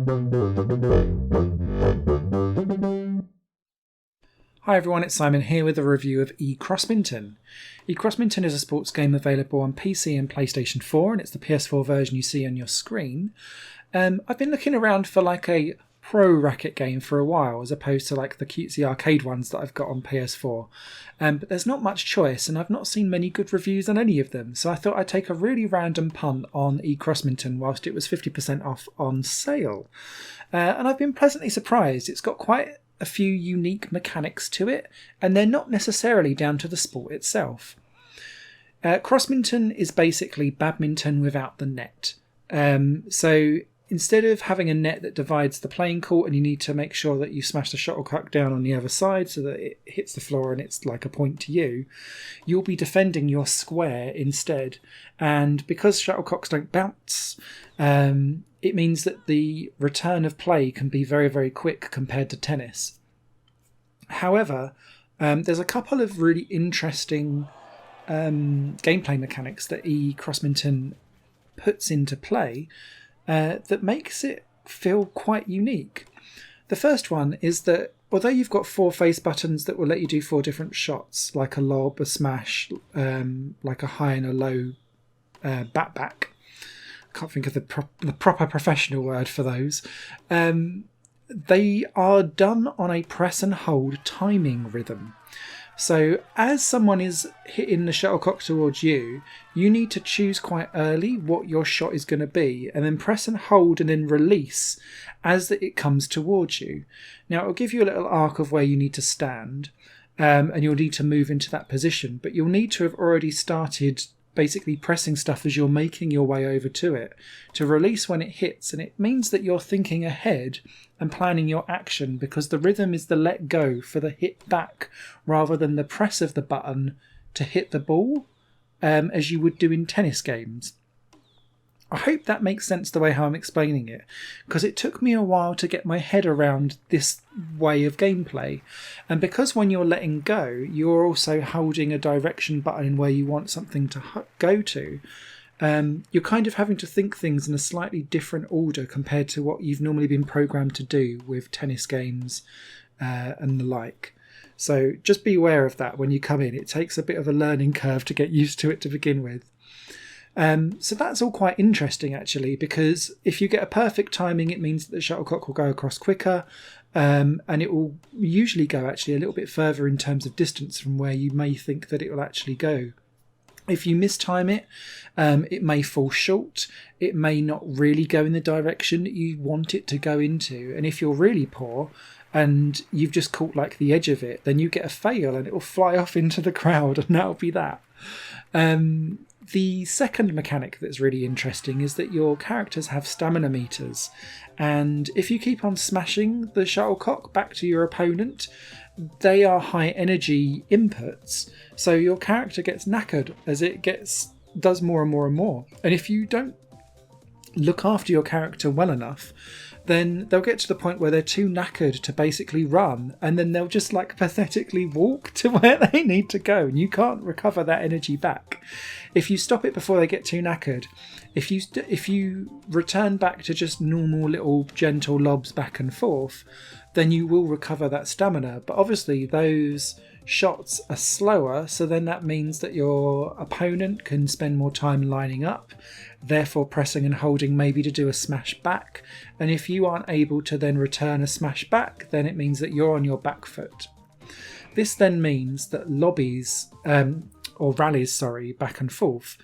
Hi everyone, it's Simon here with a review of eCrossminton. eCrossminton is a sports game available on PC and PlayStation 4, and it's the PS4 version you see on your screen. I've been looking around for like a pro racket game for a while, as opposed to like the cutesy arcade ones that I've got on PS4. But there's not much choice, and I've not seen many good reviews on any of them, so I thought I'd take a really random punt on eCrossminton whilst it was 50% off on sale. And I've been pleasantly surprised. It's got quite a few unique mechanics to it, and they're not necessarily down to the sport itself. Crossminton is basically badminton without the net. So instead of having a net that divides the playing court and you need to make sure that you smash the shuttlecock down on the other side so that it hits the floor and it's like a point to you, you'll be defending your square instead. And because shuttlecocks don't bounce, it means that the return of play can be very, very quick compared to tennis. However, there's a couple of really interesting gameplay mechanics that eCrossminton puts into play that makes it feel quite unique. The first one is that although you've got 4 face buttons that will let you do 4 different shots, like a lob, a smash, like a high and a low back. I can't think of the proper professional word for those. They are done on a press and hold timing rhythm. So as someone is hitting the shuttlecock towards you, you need to choose quite early what your shot is going to be, and then press and hold and then release as it comes towards you. Now it'll give you a little arc of where you need to stand, and you'll need to move into that position, but you'll need to have already started basically pressing stuff as you're making your way over to it to release when it hits. And it means that you're thinking ahead and planning your action, because the rhythm is the let go for the hit back rather than the press of the button to hit the ball, as you would do in tennis games. I hope that makes sense the way how I'm explaining it, because it took me a while to get my head around this way of gameplay. And because when you're letting go, you're also holding a direction button where you want something to go to, you're kind of having to think things in a slightly different order compared to what you've normally been programmed to do with tennis games and the like. So just be aware of that when you come in. It takes a bit of a learning curve to get used to it to begin with. So that's all quite interesting, actually, because if you get a perfect timing, it means that the shuttlecock will go across quicker, and it will usually go actually a little bit further in terms of distance from where you may think that it will actually go. If you mistime it, it may fall short. It may not really go in the direction that you want it to go into. And if you're really poor and you've just caught like the edge of it, then you get a fail and it will fly off into the crowd, and that'll be that. The second mechanic that's really interesting is that your characters have stamina meters, and if you keep on smashing the shuttlecock back to your opponent, they are high energy inputs, so your character gets knackered as it does more and more and more. And if you don't look after your character well enough, then they'll get to the point where they're too knackered to basically run, and then they'll just like pathetically walk to where they need to go, and you can't recover that energy back. If you stop it before they get too knackered, if you return back to just normal little gentle lobs back and forth, then you will recover that stamina. But obviously those shots are slower, so then that means that your opponent can spend more time lining up, therefore pressing and holding maybe to do a smash back. And if you aren't able to then return a smash back, then it means that you're on your back foot. This then means that rallies, back and forth,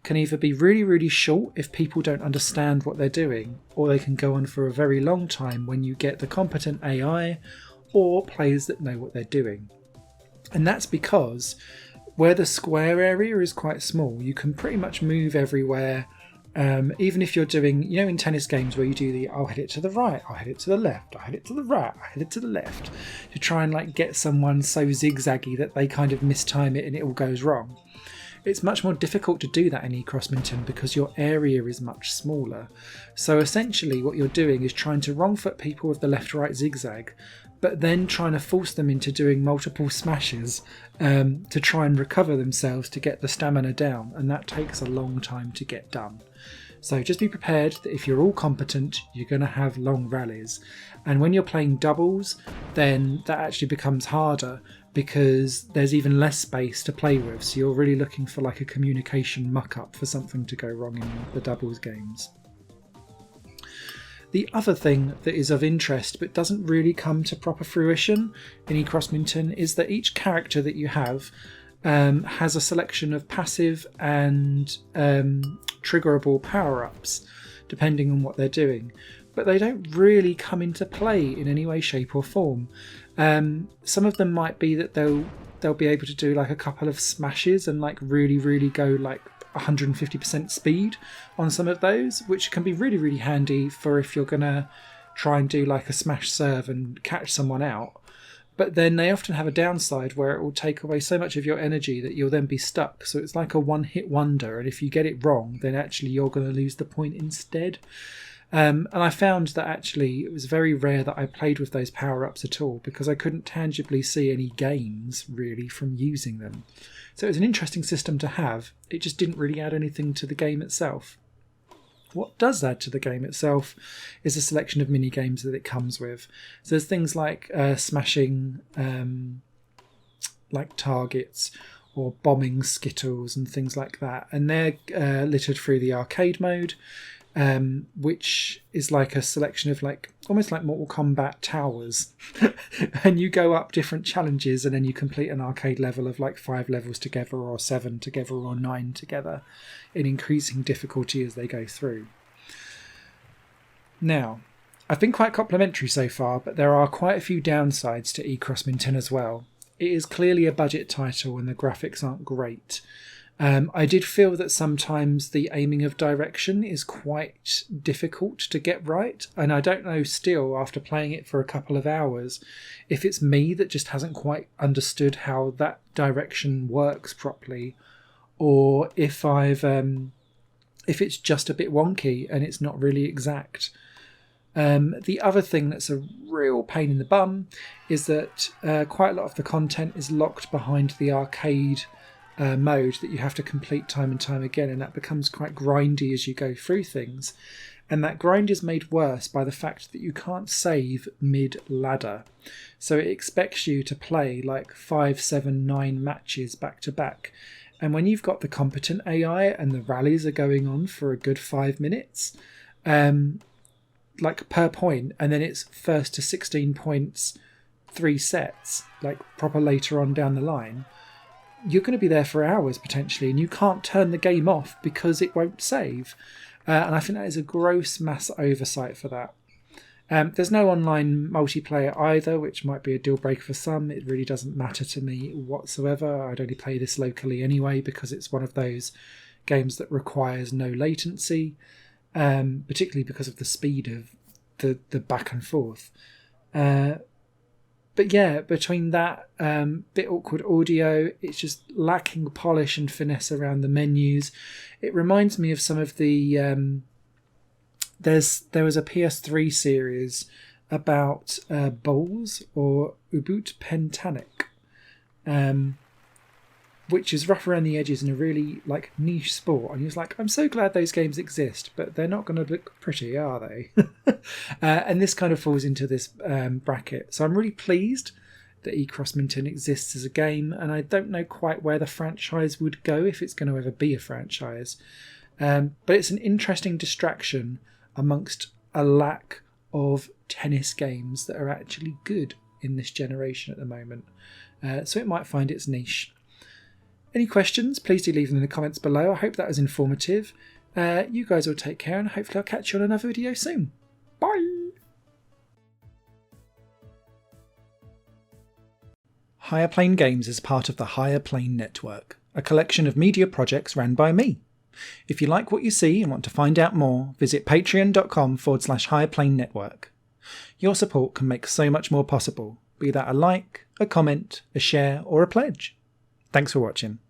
can either be really, really short if people don't understand what they're doing, or they can go on for a very long time when you get the competent AI or players that know what they're doing. And that's because where the square area is quite small, you can pretty much move everywhere. Even if you're doing, in tennis games where you do I'll hit it to the right, I'll hit it to the left, I'll hit it to the right, I'll hit it to the left, to try and like get someone so zigzaggy that they kind of mistime it and it all goes wrong. It's much more difficult to do that in eCrossminton because your area is much smaller. So essentially what you're doing is trying to wrong foot people with the left-right zigzag, but then trying to force them into doing multiple smashes to try and recover themselves to get the stamina down, and that takes a long time to get done. So just be prepared that if you're all competent, you're going to have long rallies. And when you're playing doubles, then that actually becomes harder because there's even less space to play with. So you're really looking for like a communication muck-up for something to go wrong in the doubles games. The other thing that is of interest but doesn't really come to proper fruition in eCrossminton is that each character that you have has a selection of passive and triggerable power-ups depending on what they're doing, but they don't really come into play in any way, shape or form. Some of them might be that they'll be able to do like a couple of smashes and like really go like 150% speed on some of those, which can be really handy for if you're gonna try and do like a smash serve and catch someone out. But then they often have a downside where it will take away so much of your energy that you'll then be stuck. So it's like a one-hit wonder, and if you get it wrong, then actually you're going to lose the point instead. And I found that actually it was very rare that I played with those power-ups at all because I couldn't tangibly see any gains really from using them. So it was an interesting system to have. It just didn't really add anything to the game itself. What does add to the game itself is a selection of mini games that it comes with. So there's things like smashing like targets or bombing skittles and things like that. And they're littered through the arcade mode, which is like a selection of like almost like Mortal Kombat towers. And you go up different challenges and then you complete an arcade level of like 5 levels together or 7 together or 9 together in increasing difficulty as they go through. Now, I've been quite complimentary so far, but there are quite a few downsides to eCrossminton as well. It is clearly a budget title and the graphics aren't great. I did feel that sometimes the aiming of direction is quite difficult to get right, and I don't know still, after playing it for a couple of hours, if it's me that just hasn't quite understood how that direction works properly, or if it's just a bit wonky and it's not really exact. The other thing that's a real pain in the bum is that quite a lot of the content is locked behind the arcade mode that you have to complete time and time again, and that becomes quite grindy as you go through things. And that grind is made worse by the fact that you can't save mid-ladder. So it expects you to play like 5, 7, 9 matches back to back. And when you've got the competent AI and the rallies are going on for a good 5 minutes, like per point, and then it's first to 16 points, 3 sets, like proper later on down the line, you're going to be there for hours potentially, and you can't turn the game off because it won't save. And I think that is a gross mass oversight for that. There's no online multiplayer either, which might be a deal breaker for some. It really doesn't matter to me whatsoever. I'd only play this locally anyway because it's one of those games that requires no latency, particularly because of the speed of the back and forth. But yeah, between that bit awkward audio, it's just lacking polish and finesse around the menus. It reminds me of some of the there was a PS3 series about bowls or Ubud Pentanic, which is rough around the edges and a really like niche sport. And he was like, I'm so glad those games exist, but they're not going to look pretty, are they? And this kind of falls into this bracket. So I'm really pleased that eCrossminton exists as a game, and I don't know quite where the franchise would go, if it's going to ever be a franchise. But it's an interesting distraction amongst a lack of tennis games that are actually good in this generation at the moment. So it might find its niche. Any questions, please do leave them in the comments below. I hope that was informative. You guys all take care, and hopefully I'll catch you on another video soon. Bye! Higher Plane Games is part of the Higher Plane Network, a collection of media projects ran by me. If you like what you see and want to find out more, visit patreon.com/Higher Plane Network. Your support can make so much more possible, be that a like, a comment, a share, or a pledge. Thanks for watching.